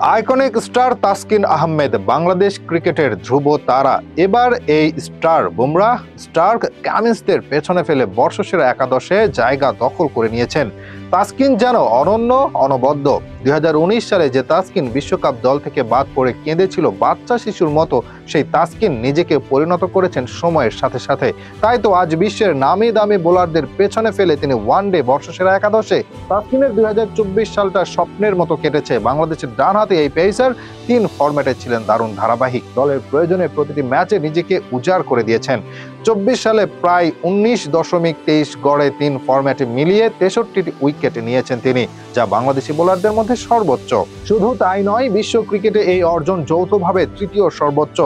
Iconic star Taskin Ahmed Bangladesh ক্রিকেটের ধ্রুব তারা। এবার এই স্টার বুমরাহ, স্টার্ক, কামিন্সদের পেছনে ফেলে বর্ষসেরা একাদশে জায়গা দখল করে নিয়েছেন। তাসকিন যেন অনন্য, অনবদ্য। 2019 সালে যে তাসকিন বিশ্বকাপ দল থেকে বাদ পড়ে কেঁদেছিল বাচ্চা শিশুর মতো, সেই তাসকিন নিজেকে পরিণত করেছেন সময়ের সাথে সাথে। তাই তো আজ বিশ্বের নামি দামি বোলারদের পেছনে ফেলে তিনি ওয়ানডে বর্ষসেরা একাদশে। তাসকিনের 2024 সালটা স্বপ্নের মতো কেটেছে। বাংলাদেশের ডানহাতি এই পেসার 3 ফরম্যাটে ছিলেন দারুণ ধারাবাহিক। দলের প্রয়োজনে প্রতিটি ম্যাচে নিজেকে উজাড় করে দিয়েছেন। 24 সালে প্রায় 19.23 গড়ে 3 ফরম্যাটে মিলিয়ে 63টি উইকেট নিয়েছেন তিনি, যা বাংলাদেশি বোলারদের মধ্যে সর্বোচ্চ। শুধু তাই নয়, বিশ্ব ক্রিকেটে এই অর্জন যৌথভাবে তৃতীয় সর্বোচ্চ।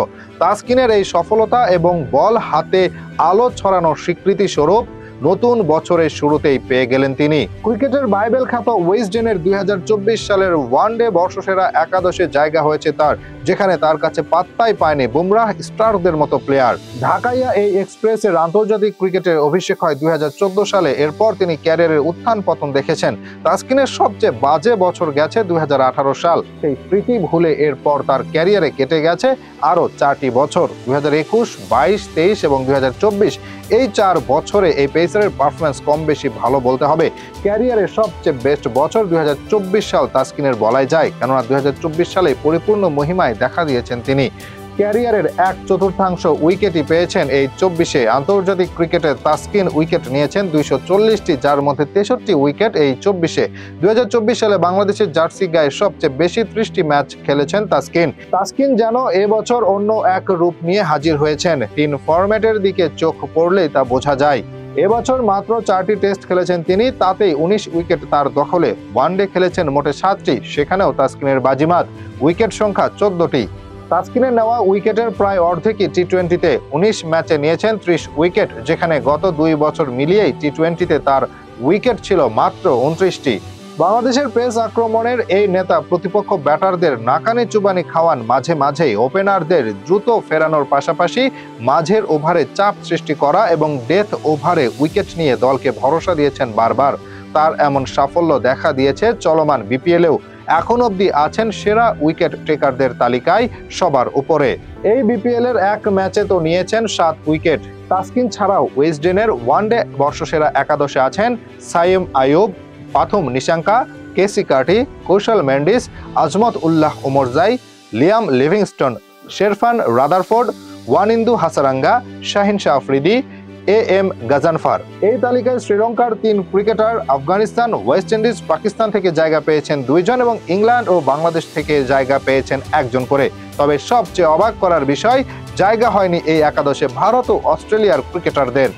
তাসকিনের এই সফলতা এবং বল হাতে আলো ছড়ানোর স্বীকৃতি স্বরূপ নতুন বছরের শুরুতেই পেয়ে গেলেন তিনি। ক্রিকেটের বাইবেল খ্যাত ওয়েসডেনের 2024 সালের ওয়ানডে বর্ষসেরা একাদশে জায়গা হয়েছে তার, যেখানে তার কাছে পাত্তাই পায়নি বুমরাহ, স্টার্কদের মতো প্লেয়ার। ঢাকাইয়া এই এক্সপ্রেসের আন্তর্জাতিক ক্রিকেটের অভিষেক হয় 2014 সালে। এরপর তিনি ক্যারিয়ারের উত্থান পতন দেখেছেন। তাসকিনের সবচেয়ে বাজে বছর গেছে 2018 সাল। সেই স্মৃতি ভুলে এরপর তার ক্যারিয়ারে কেটে গেছে আরও 4টি বছর। 2021, 22, 23 এবং 2024 এই 4 বছরে এই পেসারের পারফরম্যান্স কম বেশি ভালো বলতে হবে। ক্যারিয়ারের সবচেয়ে বেস্ট বছর 2024 সাল তাসকিনের বলাই যায়, কেননা 2024 সালে পরিপূর্ণ মহিমায় দেখা দিয়েছেন তিনি। ক্যারিয়ারের 1/4 উইকেটই পেয়েছেন এই 24-এ। আন্তর্জাতিক ক্রিকেটে তাসকিন উইকেট নিয়েছেন 240টি, যার মধ্যে 63টি উইকেট এই 24-এ। 2024 সালে বাংলাদেশের জার্সি গায়ে সবচেয়ে বেশি 30টি ম্যাচ খেলেছেন তাসকিন। তাসকিন যেন এবছর অন্য এক রূপ নিয়ে হাজির হয়েছেন। 3 ফরম্যাটের দিকে চোখ পড়লেই তা বোঝা যায়। এবছর মাত্র 4টি টেস্ট খেলেছেন তিনি, তাতেই 19 উইকেট তার দখলে। ওয়ানডে খেলেছেন মোটে 7টি, সেখানেও তাসকিনের বাজিমাত, উইকেট সংখ্যা 14টি। তাসকিনের নেওয়া উইকেটের প্রায় অর্ধেকই টি-20-তে। 19 ম্যাচে নিয়েছেন 30 উইকেট, যেখানে গত 2 বছর মিলিয়েই টি-20-তে তার উইকেট ছিল মাত্র 29টি। বাংলাদেশের পেস আক্রমণের এই নেতা প্রতিপক্ষ ব্যাটারদের নাকানি চুবানি খাওয়ান মাঝে মাঝেই। ওপেনারদের দ্রুত ফেরানোর পাশাপাশি মাঝের ওভারে চাপ সৃষ্টি করা এবং ডেথ ওভারে উইকেট নিয়ে দলকে ভরসা দিয়েছেন বারবার। তার এমন সাফল্য দেখা দিয়েছে চলমান বিপিএলেও। এখন অবধি আছেন সেরা উইকেট টেকারদের তালিকায় সবার উপরে। এই বিপিএলের এক ম্যাচে তো নিয়েছেন 7 উইকেট। তাসকিন ছাড়াও ওয়েসডেনের ওয়ানডে বর্ষসেরা একাদশে আছেন Saim Ayub, Pathum Nissanka, Keacy Carty, Kusal Mendis, Azmatullah Omarzai, Liam Livingstone, Sherfane Rutherford, Wanindu Hasaranga, Shaheen Shah Afridi, M Ghazanfar. এই তালিকায় শ্রীলঙ্কার 3 cricketer, Afghanistan, West Indies, Pakistan থেকে জায়গা পেয়েছেন 2 জন এবং ইংল্যান্ড ও বাংলাদেশ থেকে জায়গা পেয়েছেন 1 জন করে। তবে সবচেয়ে অবাক করার বিষয়, জায়গা হয়নি এই একাদশে ভারত ও অস্ট্রেলিয়ার ক্রিকেটারদের।